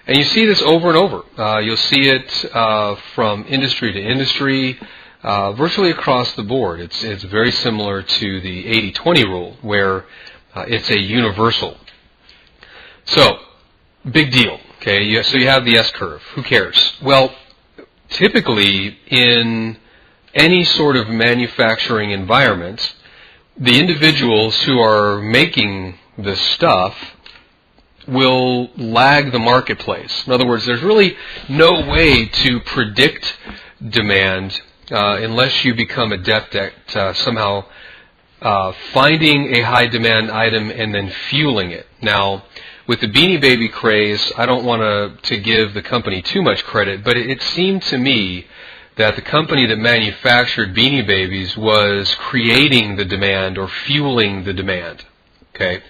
And you see this over and over. You'll see it from industry to industry, virtually across the board. It's very similar to the 80-20 rule, where it's a universal. So, big deal. Okay, so you have the S-curve. Who cares? Well, typically in any sort of manufacturing environment, the individuals who are making this stuff will lag the marketplace. In other words, there's really no way to predict demand unless you become adept at somehow finding a high demand item and then fueling it. Now, with the Beanie Baby craze, I don't want to give the company too much credit, but it seemed to me that the company that manufactured Beanie Babies was creating the demand or fueling the demand. Okay,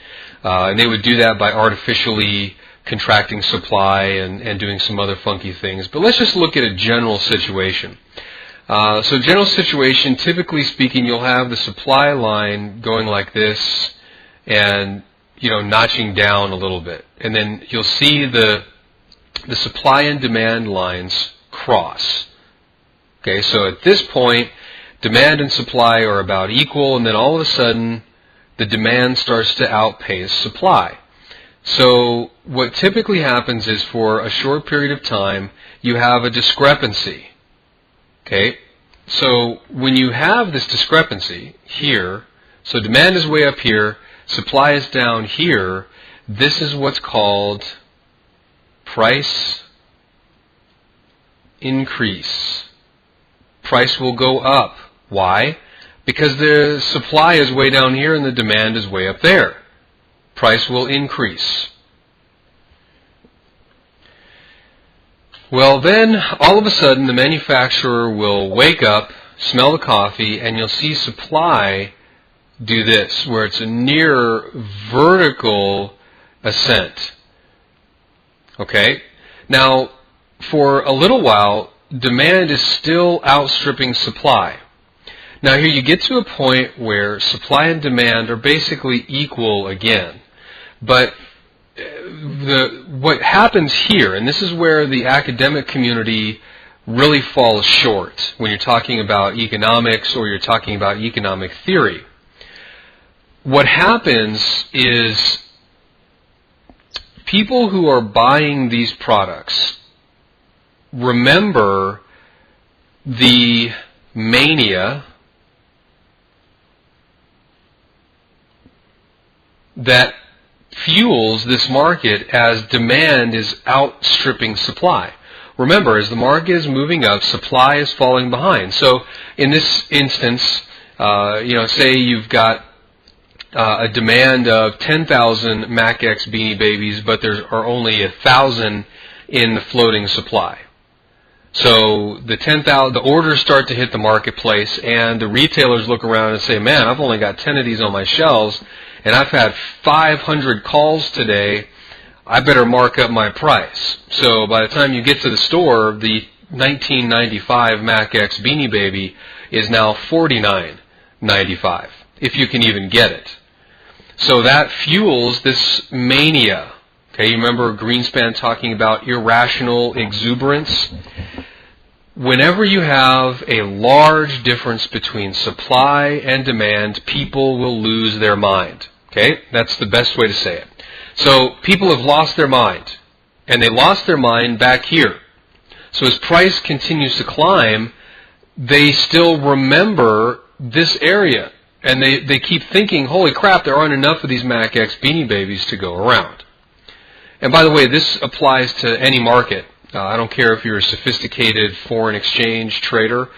and they would do that by artificially contracting supply and doing some other funky things. But let's just look at a general situation. So general situation, typically speaking, you'll have the supply line going like this and, notching down a little bit. And then you'll see the supply and demand lines cross. Okay, so at this point, demand and supply are about equal, and then all of a sudden, the demand starts to outpace supply. So what typically happens is for a short period of time, you have a discrepancy. Okay, so when you have this discrepancy here, so demand is way up here, supply is down here, this is what's called price increase. Price will go up. Why? Because the supply is way down here and the demand is way up there. Price will increase. Well, then, all of a sudden, the manufacturer will wake up, smell the coffee, and you'll see supply do this, where it's a near vertical ascent. Okay? Now, for a little while, demand is still outstripping supply. Now here you get to a point where supply and demand are basically equal again. But what happens here, and this is where the academic community really falls short when you're talking about economics or you're talking about economic theory. What happens is people who are buying these products remember the mania that fuels this market as demand is outstripping supply. Remember, as the market is moving up, supply is falling behind. So in this instance, say you've got a demand of 10,000 MacX Beanie Babies, but there are only 1,000 in the floating supply. So the orders start to hit the marketplace, and the retailers look around and say, man, I've only got 10 of these on my shelves, and I've had 500 calls today. I better mark up my price. So by the time you get to the store, the 1995 MacX Beanie Baby is now $49.95, if you can even get it. So that fuels this mania. Okay, you remember Greenspan talking about irrational exuberance? Whenever you have a large difference between supply and demand, people will lose their mind. Okay, that's the best way to say it. So people have lost their mind, and they lost their mind back here. So as price continues to climb, they still remember this area, and they keep thinking, holy crap, there aren't enough of these MacX Beanie Babies to go around. And by the way, this applies to any market. I don't care if you're a sophisticated foreign exchange trader,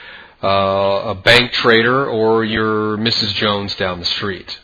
a bank trader, or you're Mrs. Jones down the street.